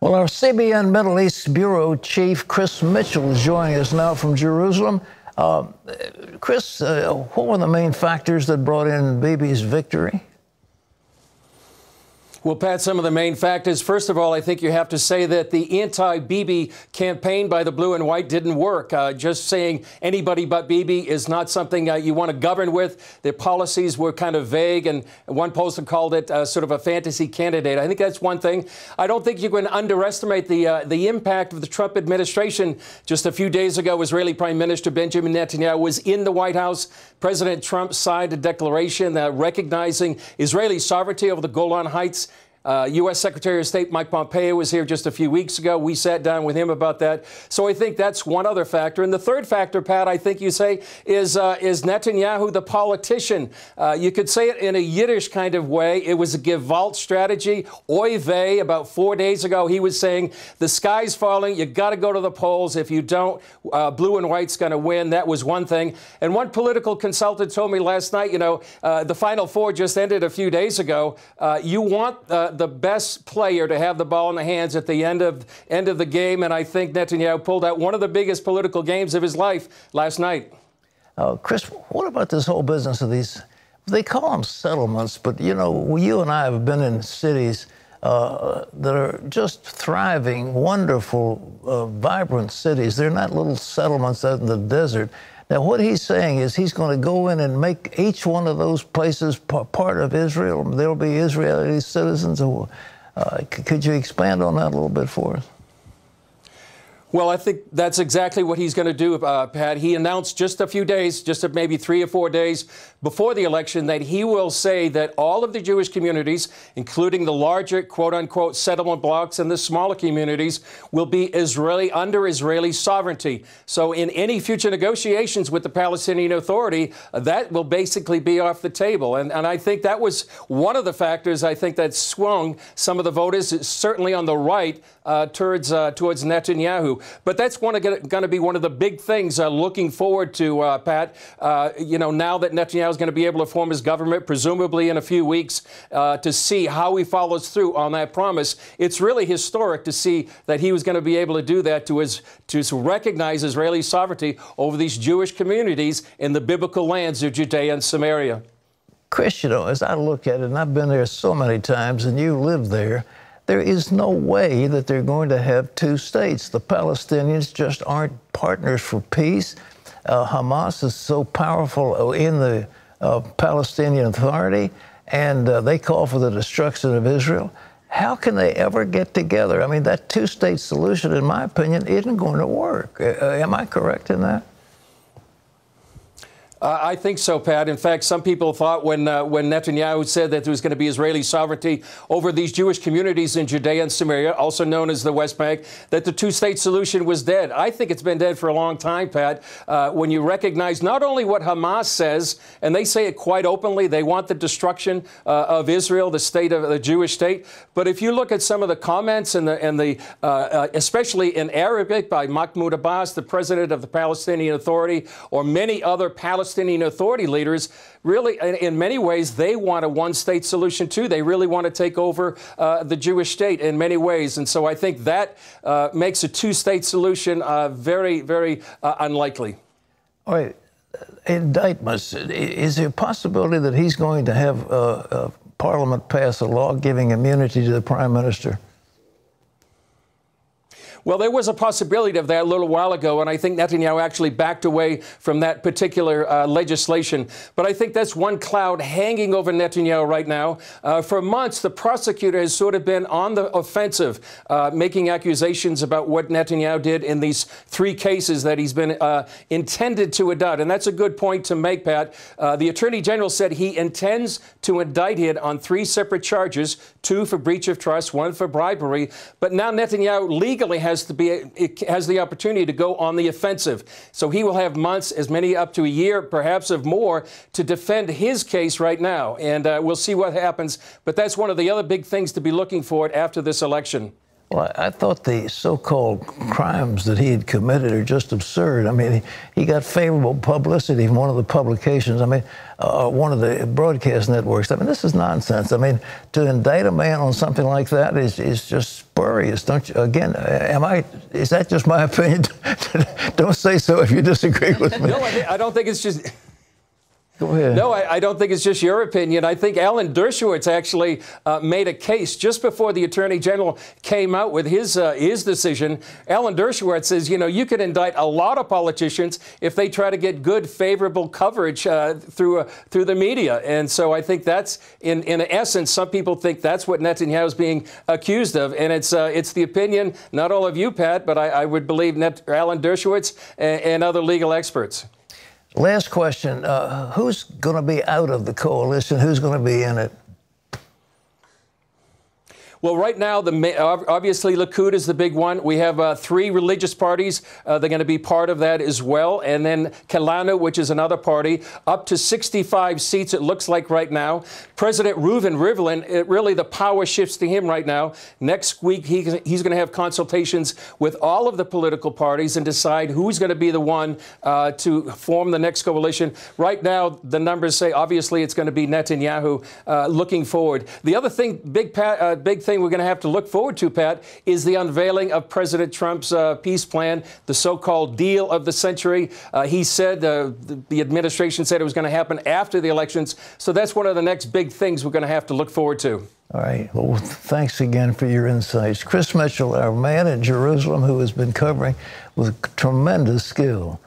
Well, our CBN Middle East Bureau Chief Chris Mitchell is joining us now from Jerusalem. Chris, what were the main factors that brought in Bibi's victory? Well, Pat, some of the main factors. First of all, I think you have to say that the anti-Bibi campaign by the blue and white didn't work. Just saying anybody but Bibi is not something you want to govern with. Their policies were kind of vague, and one pollster called it sort of a fantasy candidate. I think that's one thing. I don't think you can underestimate the impact of the Trump administration. Just a few days ago, Israeli Prime Minister Benjamin Netanyahu was in the White House. President Trump signed a declaration recognizing Israeli sovereignty over the Golan Heights. U.S. Secretary of State Mike Pompeo was here just a few weeks ago. We sat down with him about that. So I think that's one other factor. And the third factor, Pat, I think you say, is Netanyahu, the politician. You could say it in a Yiddish kind of way. It was a Gewalt strategy. Oy vey, about 4 days ago, he was saying, the sky's falling. You got to go to the polls. If you don't, blue and white's going to win. That was one thing. And one political consultant told me last night, the Final Four just ended a few days ago. You want the best player to have the ball in the hands at the end of the game, and I think Netanyahu pulled out one of the biggest political games of his life last night. Chris, what about this whole business of these, they call them settlements, but you and I have been in cities that are just thriving, wonderful, vibrant cities. They're not little settlements out in the desert. Now, what he's saying is he's going to go in and make each one of those places part of Israel. There'll be Israeli citizens. Could you expand on that a little bit for us? Well, I think that's exactly what he's going to do, Pat. He announced just a few days, just maybe 3 or 4 days before the election, that he will say that all of the Jewish communities, including the larger, quote-unquote, settlement blocks and the smaller communities, will be under Israeli sovereignty. So in any future negotiations with the Palestinian Authority, that will basically be off the table. And I think that was one of the factors, I think, that swung some of the voters, certainly on the right, towards Netanyahu. But that's going to be one of the big things looking forward to, Pat. Now that Netanyahu is going to be able to form his government, presumably in a few weeks, to see how he follows through on that promise. It's really historic to see that he was going to be able to do that, to recognize Israeli sovereignty over these Jewish communities in the biblical lands of Judea and Samaria. Chris, as I look at it, and I've been there so many times, and you live there, there is no way that they're going to have two states. The Palestinians just aren't partners for peace. Hamas is so powerful in the Palestinian Authority, and they call for the destruction of Israel. How can they ever get together? I mean, that two-state solution, in my opinion, isn't going to work. Am I correct in that? I think so, Pat. In fact, some people thought when Netanyahu said that there was going to be Israeli sovereignty over these Jewish communities in Judea and Samaria, also known as the West Bank, that the two-state solution was dead. I think it's been dead for a long time, Pat, when you recognize not only what Hamas says, and they say it quite openly, they want the destruction of Israel, the state of the Jewish state, but if you look at some of the comments and especially in Arabic by Mahmoud Abbas, the president of the Palestinian Authority, or many other Palestinian Authority leaders, really, in many ways, they want a one-state solution, too. They really want to take over the Jewish state in many ways. And so I think that makes a two-state solution very, very unlikely. All right. Indictments. Is there a possibility that he's going to have Parliament pass a law giving immunity to the Prime Minister? Well, there was a possibility of that a little while ago, and I think Netanyahu actually backed away from that particular legislation. But I think that's one cloud hanging over Netanyahu right now. For months, the prosecutor has sort of been on the offensive, making accusations about what Netanyahu did in these 3 cases that he's been intended to indict. And that's a good point to make, Pat. The Attorney General said he intends to indict him on 3 separate charges, 2 for breach of trust, 1 for bribery. But now Netanyahu legally has the opportunity to go on the offensive. So he will have months, as many up to a year, perhaps of more, to defend his case right now. And we'll see what happens. But that's one of the other big things to be looking for after this election. Well, I thought the so-called crimes that he had committed are just absurd. I mean, he got favorable publicity from one of the publications. I mean, one of the broadcast networks. I mean, this is nonsense. I mean, to indict a man on something like that is just spurious. Don't you? Again, is that just my opinion? Don't say so if you disagree with me. No, I don't think it's just... Go ahead. No, I don't think it's just your opinion. I think Alan Dershowitz actually made a case just before the Attorney General came out with his decision. Alan Dershowitz says, you know, you could indict a lot of politicians if they try to get good, favorable coverage through the media. And so I think that's, in essence, some people think that's what Netanyahu is being accused of. And it's the opinion, not all of you, Pat, but I would believe Alan Dershowitz and other legal experts. Last question. Who's going to be out of the coalition? Who's going to be in it? Well, right now, obviously, Likud is the big one. We have 3 religious parties. They're going to be part of that as well. And then Kelanu, which is another party, up to 65 seats, it looks like right now. President Reuven Rivlin, really the power shifts to him right now. Next week, he's going to have consultations with all of the political parties and decide who's going to be the one to form the next coalition. Right now, the numbers say, obviously, it's going to be Netanyahu looking forward. The other thing, big thing we're going to have to look forward to, Pat, is the unveiling of President Trump's peace plan, the so-called deal of the century. He said, the administration said it was going to happen after the elections. So that's one of the next big things we're going to have to look forward to. All right. Well, thanks again for your insights. Chris Mitchell, our man in Jerusalem, who has been covering with tremendous skill